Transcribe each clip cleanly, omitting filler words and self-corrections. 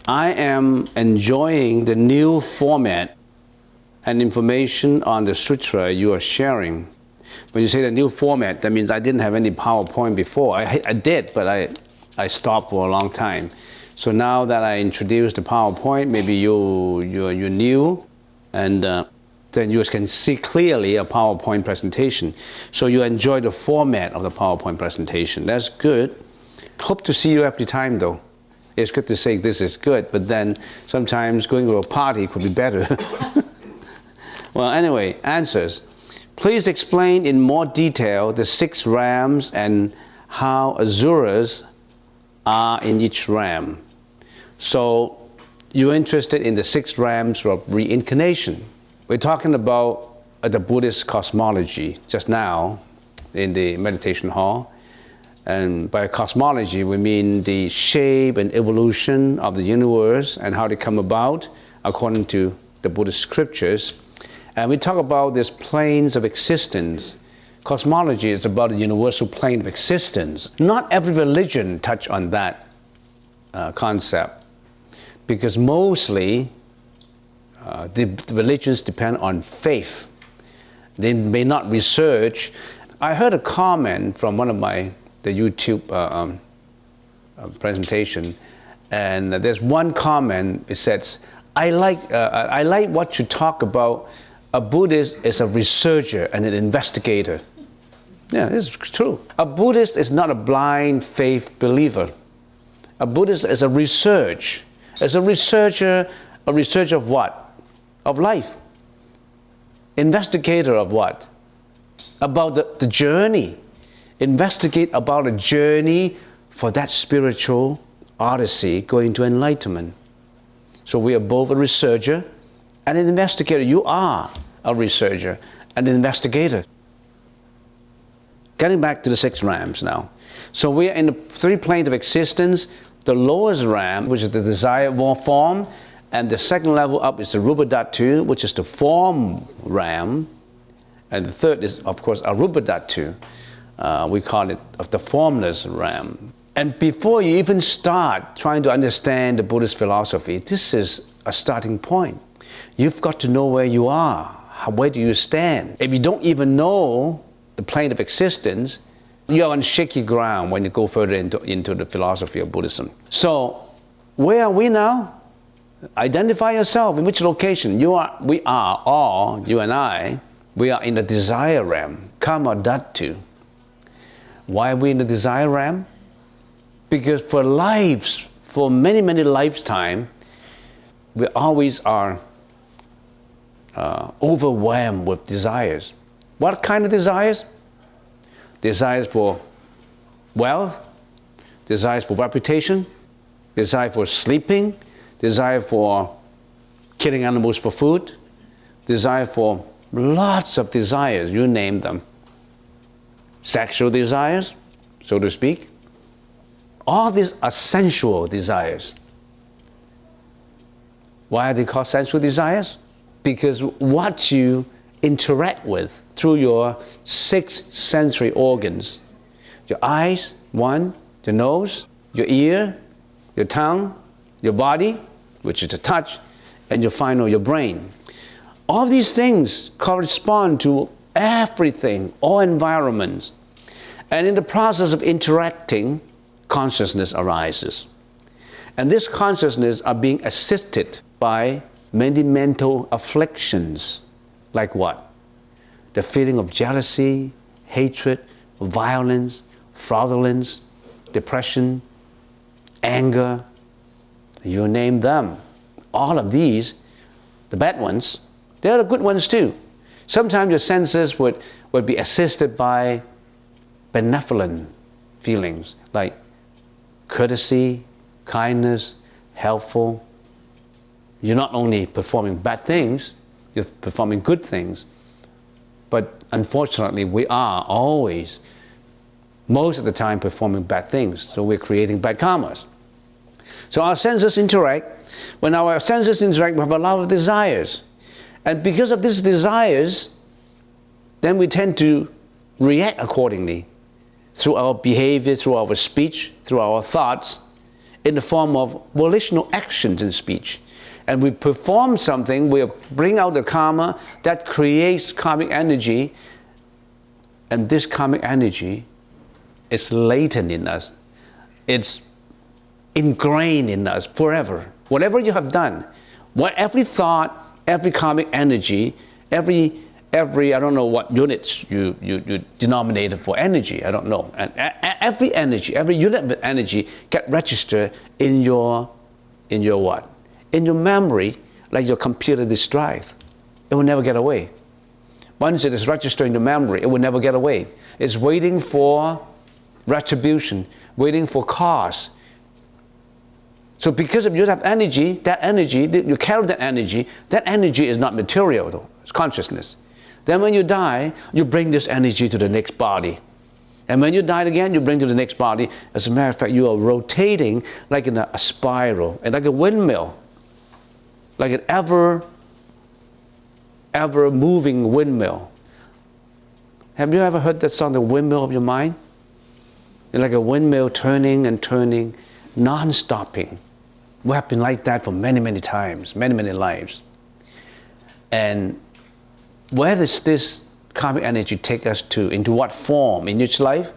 I am enjoying the new format and information on the sutra you are sharing. When you say the new format, that means I didn't have any PowerPoint before. I did, but I stopped for a long time. So now that I introduced the PowerPoint, maybe you're new, and then you can see clearly a PowerPoint presentation. So you enjoy the format of the PowerPoint presentation. That's good. Hope to see you every time though. It's good to say this is good, but then sometimes going to a party could be better. Well, anyway, answers. Please explain in more detail the 6 realms and how asuras are in each realm. So you're interested in the 6 realms of reincarnation. We're talking about the Buddhist cosmology just now in the meditation hall. And by cosmology, we mean the shape and evolution of the universe and how they come about according to the Buddhist scriptures. And we talk about these planes of existence. Cosmology is about the universal plane of existence. Not every religion touch on that concept, because mostly the religions depend on faith. They may not research. I heard a comment from one of the YouTube presentation, and there's one comment. It says, I like what you talk about. A Buddhist is a researcher and an investigator. Yeah, this is true. A Buddhist is not a blind faith believer. A Buddhist is a researcher. As a researcher of what? Of life. Investigator of what? About the journey. Investigate about a journey for that spiritual odyssey going to enlightenment. So we are both a researcher and an investigator. You are a researcher and an investigator. Getting back to the 6 realms now. So we are in the 3 planes of existence. The lowest realm, which is the desire form, and the second level up is the rupa dhatu, which is the form realm, and the third is, of course, arupa dhatu. We call it the formless realm. And before you even start trying to understand the Buddhist philosophy, this is a starting point. You've got to know where you are. Where do you stand? If you don't even know the plane of existence, you're on shaky ground when you go further into the philosophy of Buddhism. So, where are we now? Identify yourself. In which location? We are all, you and I, we are in the desire realm, kama dhatu. Why are we in the desire realm? Because for many, many lifetimes, we always are overwhelmed with desires. What kind of desires? Desires for wealth, desires for reputation, desire for sleeping, desire for killing animals for food, desire for lots of desires, you name them. Sexual desires, so to speak. All these are sensual desires. Why are they called sensual desires? Because what you interact with through your 6 sensory organs, your eyes, 1, your nose, your ear, your tongue, your body, which is the touch, and your brain. All these things correspond to everything, all environments. And in the process of interacting, consciousness arises. And this consciousness are being assisted by many mental afflictions. Like what? The feeling of jealousy, hatred, violence, fraudulence, depression, anger, you name them. All of these, the bad ones, they're the good ones too. Sometimes your senses would be assisted by benevolent feelings like courtesy, kindness, helpful. You're not only performing bad things, you're performing good things. But unfortunately, we are always, most of the time, performing bad things. So we're creating bad karmas. So our senses interact. When our senses interact, we have a lot of desires. And because of these desires, then we tend to react accordingly through our behavior, through our speech, through our thoughts, in the form of volitional actions in speech. And we perform something, we bring out the karma that creates karmic energy, and this karmic energy is latent in us. It's ingrained in us forever. Whatever you have done, every thought, every karmic energy, every I don't know what units you denominated for energy, I don't know. And every energy, every unit of energy get registered in your what? In your memory, like your computer disk drive. It will never get away. Once it is registered in your memory, it will never get away. It's waiting for retribution, waiting for cause. So because if you have energy, that energy, you carry that energy is not material though, it's consciousness. Then when you die, you bring this energy to the next body. And when you die again, you bring to the next body. As a matter of fact, you are rotating like in a spiral, and like a windmill. Like an ever moving windmill. Have you ever heard that song, The Windmill of Your Mind? It's like a windmill turning and turning, non-stopping. We have been like that for many, many times, many, many lives. And where does this karmic energy take us to? Into what form in each life?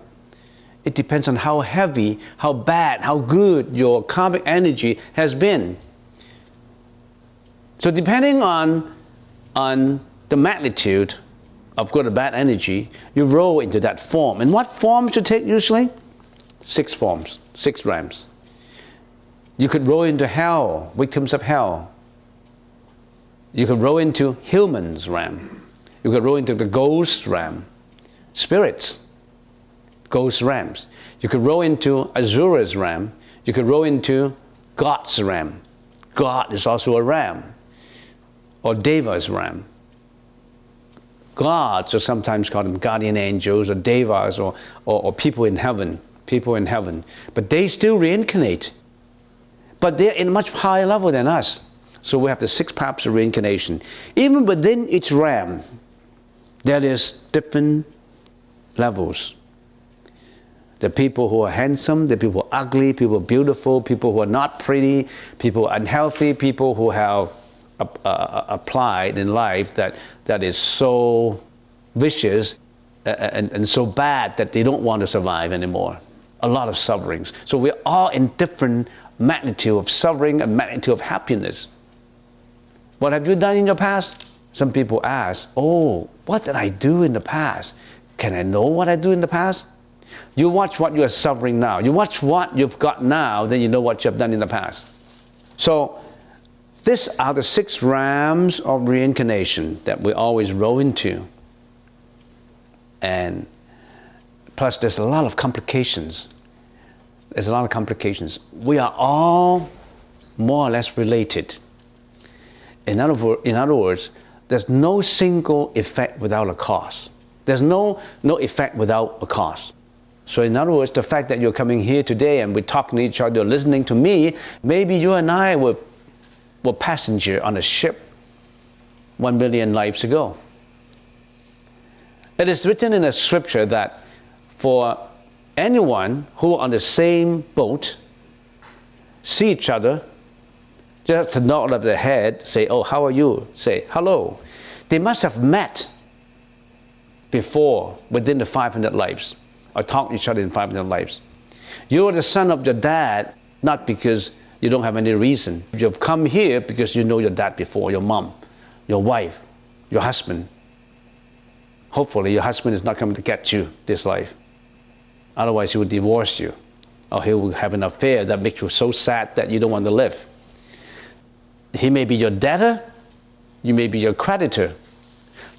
It depends on how heavy, how bad, how good your karmic energy has been. So depending on the magnitude of good or bad energy, you roll into that form. And what forms you take usually? 6 forms, 6 realms. You could roll into hell, victims of hell. You could roll into humans realm. You could roll into the ghost realm, spirits, ghost realms. You could roll into Asura's realm. You could roll into God's realm. God is also a realm. Or Deva's realm. Gods are sometimes called them guardian angels or Devas or people in heaven. People in heaven. But they still reincarnate. But they're in a much higher level than us. So we have the 6 paths of reincarnation. Even within each realm, there is different levels. The people who are handsome, the people who are ugly, people who are beautiful, people who are not pretty, people who are unhealthy, people who have applied in life that is so vicious and so bad that they don't want to survive anymore. A lot of sufferings. So we're all in different magnitude of suffering and magnitude of happiness. What have you done in your past? Some people ask, oh, what did I do in the past? Can I know what I do in the past? You watch what you are suffering now. You watch what you've got now, then you know what you have done in the past. So these are the 6 realms of reincarnation that we always roll into. And plus there's a lot of complications. There's a lot of complications. We are all more or less related. In other words, there's no single effect without a cause. There's no effect without a cause. So in other words, the fact that you're coming here today and we're talking to each other, listening to me, maybe you and I were passengers on a ship 1 million lives ago. It is written in the scripture that for anyone who on the same boat see each other, just a nod of the head, say, oh, how are you? Say, hello. They must have met before, within the 500 lives, or talked to each other in 500 lives. You're the son of your dad, not because you don't have any reason. You've come here because you know your dad before, your mom, your wife, your husband. Hopefully your husband is not coming to get you this life. Otherwise he will divorce you, or he will have an affair that makes you so sad that you don't want to live. He may be your debtor, you may be your creditor.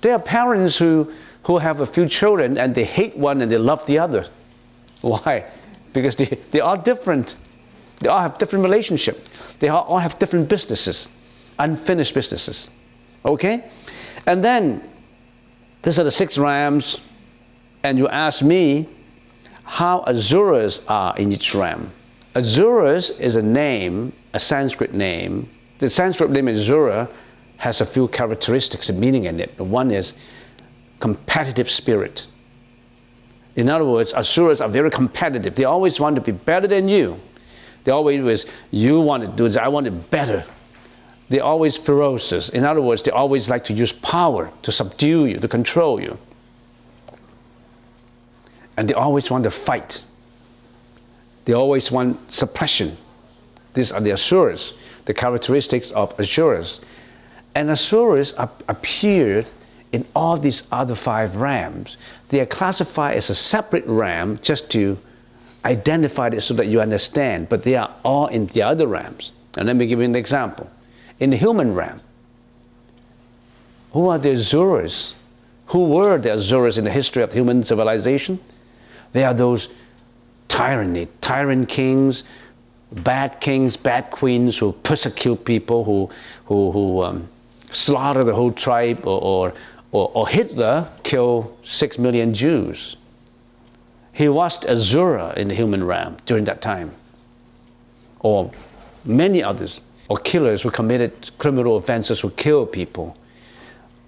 There are parents who have a few children and they hate one and they love the other. Why? Because they are different. They all have different relationships. They all have different businesses, unfinished businesses. Okay? And then These are the 6 realms, and you ask me how asuras are in each realm. Asuras is a name, a Sanskrit name. The Sanskrit name Asura has a few characteristics and meaning in it. One is competitive spirit. In other words, asuras are very competitive. They always want to be better than you. They always, you want to do this, I want it better. They're always ferocious. In other words, they always like to use power to subdue you, to control you. And they always want to fight. They always want suppression. These are the asuras, the characteristics of asuras. And asuras appeared in all these other 5 realms. They are classified as a separate realm just to identify it so that you understand, but they are all in the other realms. And let me give you an example. In the human realm, who are the asuras? Who were the asuras in the history of human civilization? They are those tyrant kings, bad queens who persecute people, who slaughter the whole tribe, or Hitler killed 6 million Jews. He was the asura in the human realm during that time. Or many others, or killers who committed criminal offenses, who kill people.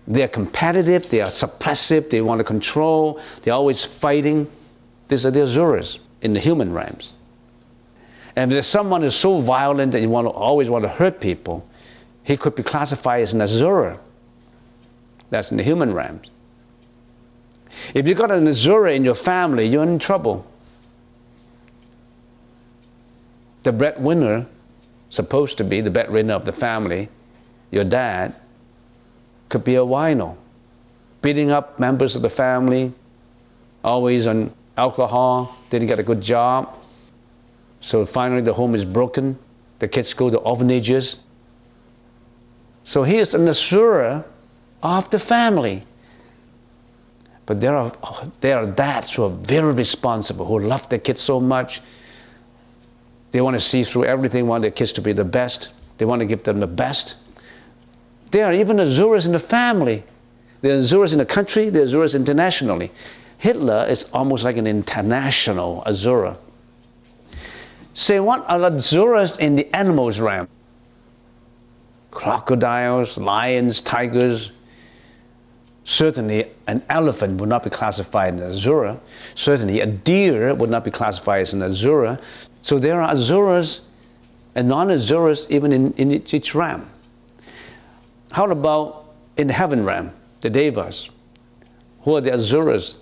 They are competitive, they are suppressive, they want to control, they're always fighting. These are the asuras in the human realms. And if there's someone who's so violent that you always want to hurt people, he could be classified as an asura. That's in the human realms. If you've got an asura in your family, you're in trouble. The breadwinner, supposed to be the breadwinner of the family, your dad, could be a wino, beating up members of the family, always on alcohol, didn't get a good job. So finally the home is broken, the kids go to orphanages. So he is an asura of the family. But there are dads who are very responsible, who love their kids so much. They want to see through everything, want their kids to be the best. They want to give them the best. There are even asuras in the family. There are asuras in the country, there are asuras internationally. Hitler is almost like an international asura. Say, what are asuras in the animals realm? Crocodiles, lions, tigers. Certainly an elephant would not be classified as asura. Certainly a deer would not be classified as an asura. So there are asuras and non-asuras even in each realm. How about in the heaven realm, the devas? Who are the asuras?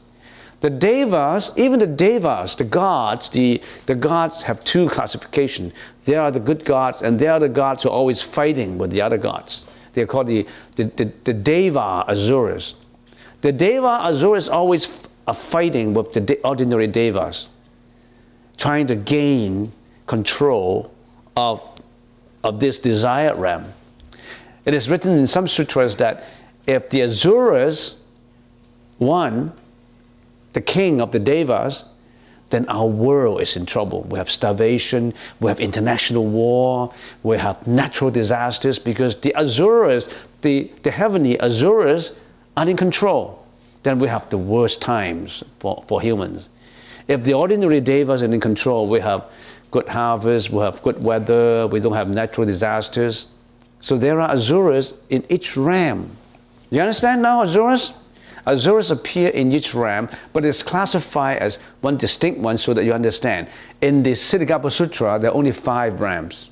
The devas, even the devas, the gods, the gods have 2 classifications. They are the good gods, and they are the gods who are always fighting with the other gods. They're called the deva asuras. The deva asuras always are fighting with the ordinary devas, trying to gain control of this desired realm. It is written in some sutras that if the asuras won, the king of the devas, then our world is in trouble. We have starvation, we have international war, we have natural disasters, because the asuras, the heavenly asuras, are in control. Then we have the worst times for humans. If the ordinary devas are in control, we have good harvest, we have good weather, we don't have natural disasters. So there are asuras in each realm. You understand now, asuras? Asuras appear in each realm, but it's classified as one distinct one so that you understand. In the Siddhagapa Sutra, there are only 5 realms.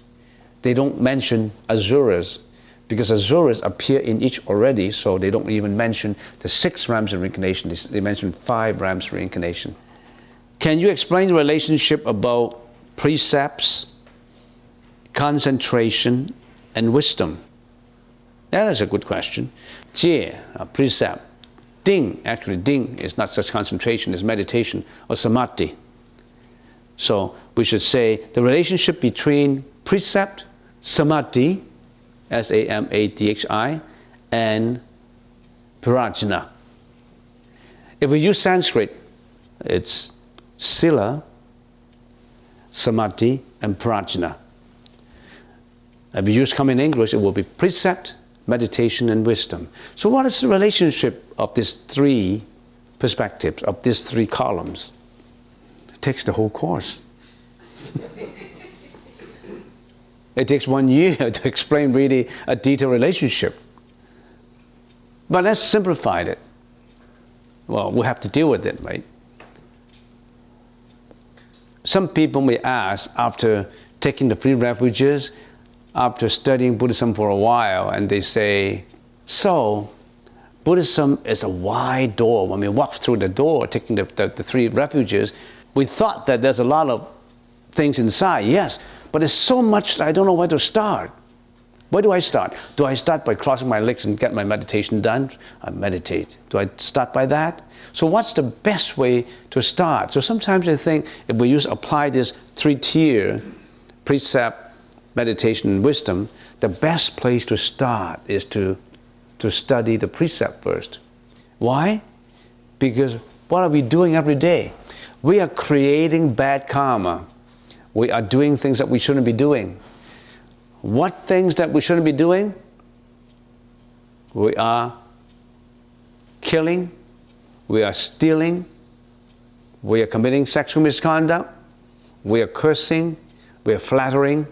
They don't mention asuras, because asuras appear in each already, so they don't even mention the 6 realms of reincarnation. They mention 5 realms of reincarnation. Can you explain the relationship about precepts, concentration, and wisdom? That is a good question. Jie, a precept. Ding, actually ding is not such concentration, it's meditation or samadhi. So we should say the relationship between precept, samadhi, S-A-M-A-D-H-I, and prajna. If we use Sanskrit, it's sila, samadhi, and prajna. If we use common English, it will be precept, meditation, and wisdom. So what is the relationship of these three perspectives, of these three columns? It takes the whole course. It takes 1 year to explain really a detailed relationship. But let's simplify it. Well, we'll have to deal with it, right? Some people may ask, after taking the three refuges, after studying Buddhism for a while, and they say, so, Buddhism is a wide door. When we walk through the door, taking the three refuges, we thought that there's a lot of things inside, yes, but there's so much that I don't know where to start. Where do I start? Do I start by crossing my legs and get my meditation done? I meditate. Do I start by that? So what's the best way to start? So sometimes I think if we apply this three-tier precept, meditation, and wisdom, the best place to start is to study the precept first. Why? Because what are we doing every day? We are creating bad karma. We are doing things that we shouldn't be doing. What things that we shouldn't be doing? We are killing, we are stealing, we are committing sexual misconduct, we are cursing, we are flattering,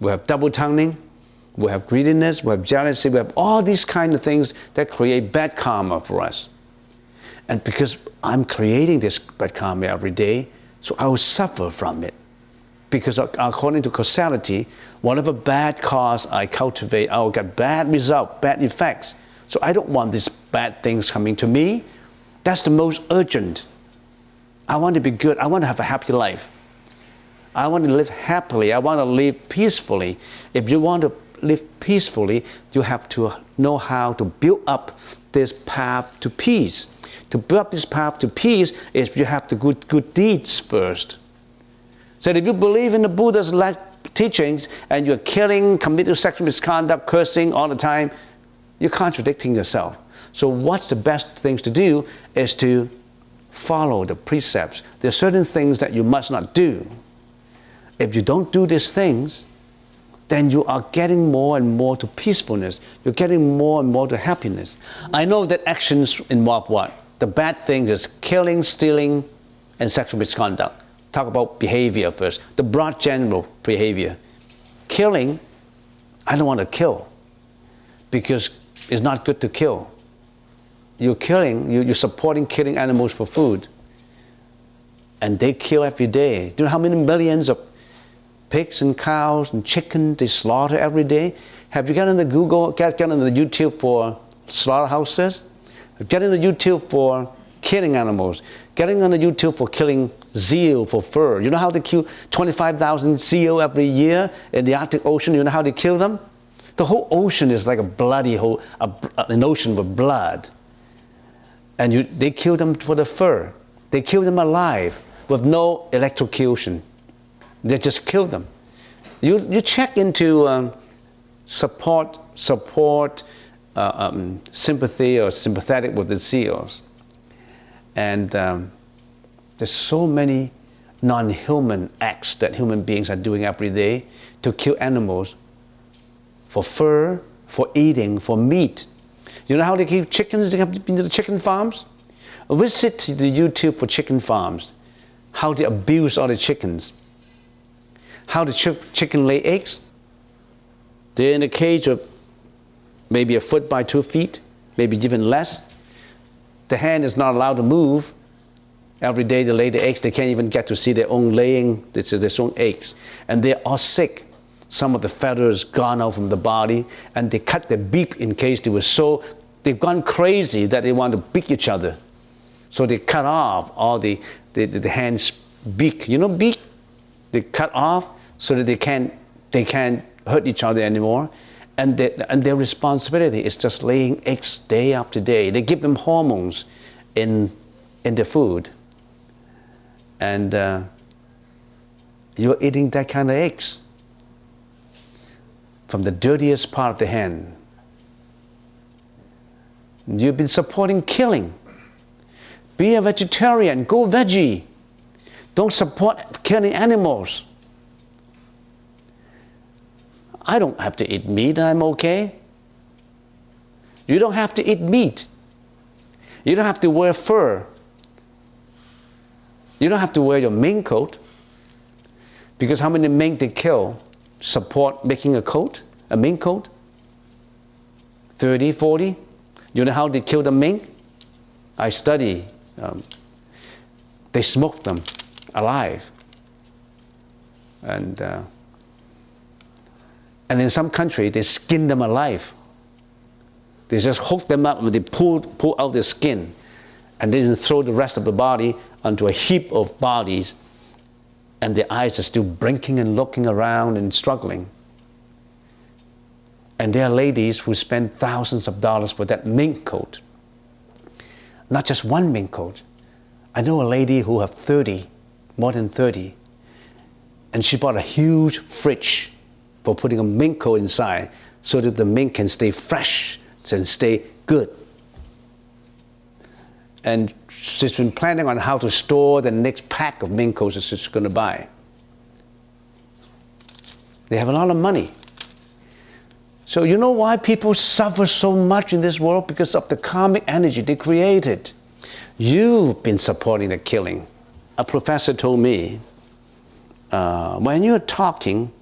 we have double-tonguing, we have greediness, we have jealousy, we have all these kind of things that create bad karma for us. And because I'm creating this bad karma every day, so I will suffer from it. Because according to causality, whatever bad cause I cultivate, I will get bad results, bad effects. So I don't want these bad things coming to me. That's the most urgent. I want to be good. I want to have a happy life. I want to live happily. I want to live peacefully. If you want to live peacefully, you have to know how to build up this path to peace. To build up this path to peace is you have to do good deeds first. So if you believe in the Buddha's teachings and you're killing, committing sexual misconduct, cursing all the time, you're contradicting yourself. So what's the best things to do is to follow the precepts. There are certain things that you must not do. If you don't do these things, then you are getting more and more to peacefulness. You're getting more and more to happiness. I know that actions involve what? The bad things is killing, stealing, and sexual misconduct. Talk about behavior first, the broad general behavior. Killing, I don't want to kill because it's not good to kill. You're killing, you're supporting killing animals for food. And they kill every day. Do you know how many millions of pigs and cows and chickens they slaughter every day? Have you got on the Google, got on the YouTube for slaughterhouses? Get on the YouTube for killing animals. Getting on the YouTube for killing seal for fur. You know how they kill 25,000 seal every year in the Arctic Ocean? You know how they kill them? The whole ocean is like a bloody hole, an ocean with blood. And they kill them for the fur. They kill them alive with no electrocution. They just kill them. You check into support, sympathy or sympathetic with the seals. And there's so many non-human acts that human beings are doing every day to kill animals for fur, for eating, for meat. You know how they keep chickens? They have been to the chicken farms? Visit the YouTube for chicken farms. How they abuse all the chickens. How the chicken lay eggs. They're in a cage of maybe 1 foot by 2 feet, maybe even less. The hen is not allowed to move. Every day they lay the eggs. They can't even get to see their own laying, their own eggs. And they're all sick. Some of the feathers gone out from the body, and they cut their beak in case they've gone crazy that they want to beak each other. So they cut off all the hen's beak. You know beak? They cut off so that they can't hurt each other anymore. And their responsibility is just laying eggs day after day. They give them hormones in their food. And you're eating that kind of eggs from the dirtiest part of the hen. You've been supporting killing. Be a vegetarian, go veggie. Don't support killing animals. I don't have to eat meat, I'm okay. You don't have to eat meat. You don't have to wear fur. You don't have to wear your mink coat. Because how many mink they kill support making a coat, a mink coat? 30, 40. You know how they kill the mink? I study. They smoke them alive. And in some country, they skin them alive. They just hook them up and they pull out the skin. And then throw the rest of the body onto a heap of bodies. And their eyes are still blinking and looking around and struggling. And there are ladies who spend thousands of dollars for that mink coat. Not just one mink coat. I know a lady who have 30, more than 30. And she bought a huge fridge for putting a mink coat inside so that the mink can stay fresh and stay good. And she's been planning on how to store the next pack of mink coats that she's going to buy. They have a lot of money. So you know why people suffer so much in this world? Because of the karmic energy they created. You've been supporting the killing. A professor told me, when you're talking,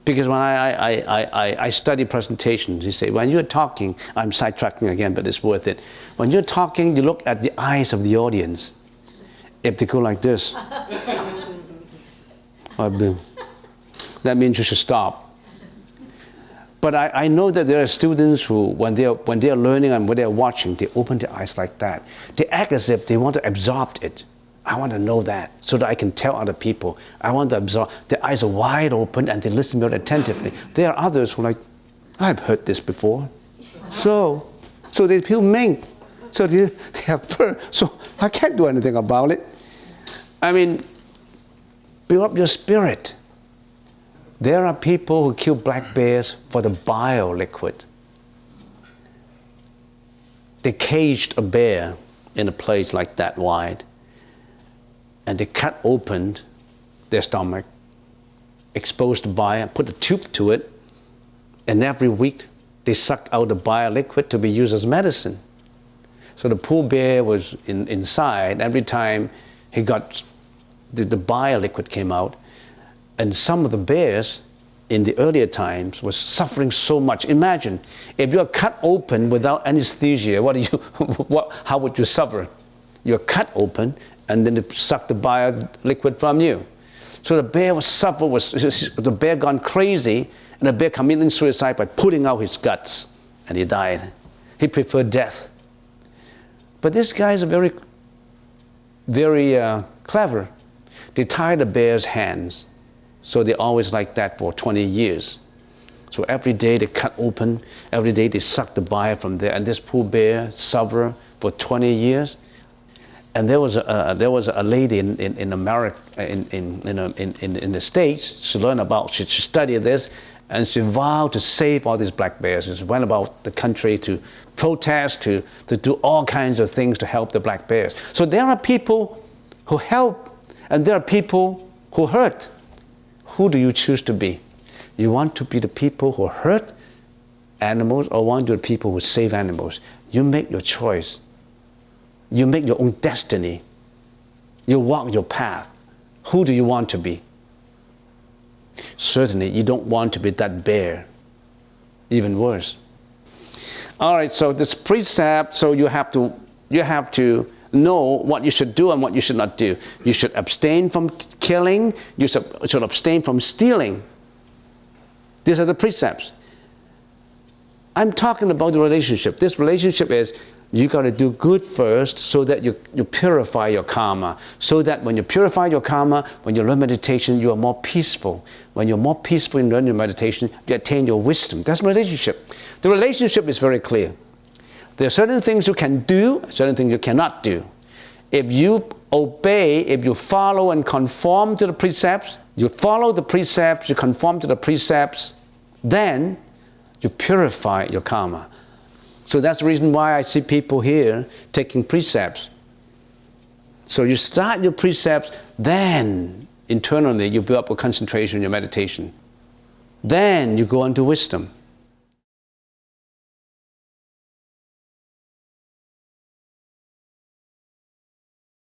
because when I study presentations, he said, when you're talking, I'm sidetracking again, but it's worth it. When you're talking, you look at the eyes of the audience. If they go like this, that means you should stop. But I know that there are students who, when they are learning and when they are watching, they open their eyes like that. They act as if they want to absorb it. I want to know that so that I can tell other people. I want to absorb. Their eyes are wide open and they listen very attentively. There are others who are like, I've heard this before. So they feel mink. So they have fur. So I can't do anything about it. I mean, build up your spirit. There are people who kill black bears for the bile liquid. They caged a bear in a place like that wide, and they cut open their stomach, exposed the bile, put a tube to it, and every week they sucked out the bile liquid to be used as medicine. So the poor bear was inside. Every time he got the bile liquid came out, and some of the bears in the earlier times was suffering so much. Imagine if you are cut open without anesthesia, how would you suffer? You're cut open and then they suck the bile liquid from you. So the bear the bear gone crazy, and the bear committed suicide by putting out his guts, and he died. He preferred death. But these guys are very, very clever. They tie the bear's hands. So they're always like that for 20 years. So every day they cut open, every day they suck the bile from there, and this poor bear suffered for 20 years. And there was a lady in America, in the States. She learned about, she studied this, and she vowed to save all these black bears. She went about the country to protest, to do all kinds of things to help the black bears. So there are people who help, and there are people who hurt. Who do you choose to be? You want to be the people who hurt animals, or want to be the people who save animals? You make your choice. You make your own destiny. You walk your path. Who do you want to be? Certainly, you don't want to be that bear. Even worse. All right, so this precept, so you have to know what you should do and what you should not do. You should abstain from killing. You should abstain from stealing. These are the precepts. I'm talking about the relationship. This relationship is you got to do good first so that you purify your karma. So that when you purify your karma, when you learn meditation, you are more peaceful. When you're more peaceful in learning meditation, you attain your wisdom. That's the relationship. The relationship is very clear. There are certain things you can do, certain things you cannot do. If you obey, if you follow and conform to the precepts, you follow the precepts, you conform to the precepts, then you purify your karma. So that's the reason why I see people here taking precepts. So you start your precepts, then internally you build up a concentration in your meditation. Then you go on to wisdom.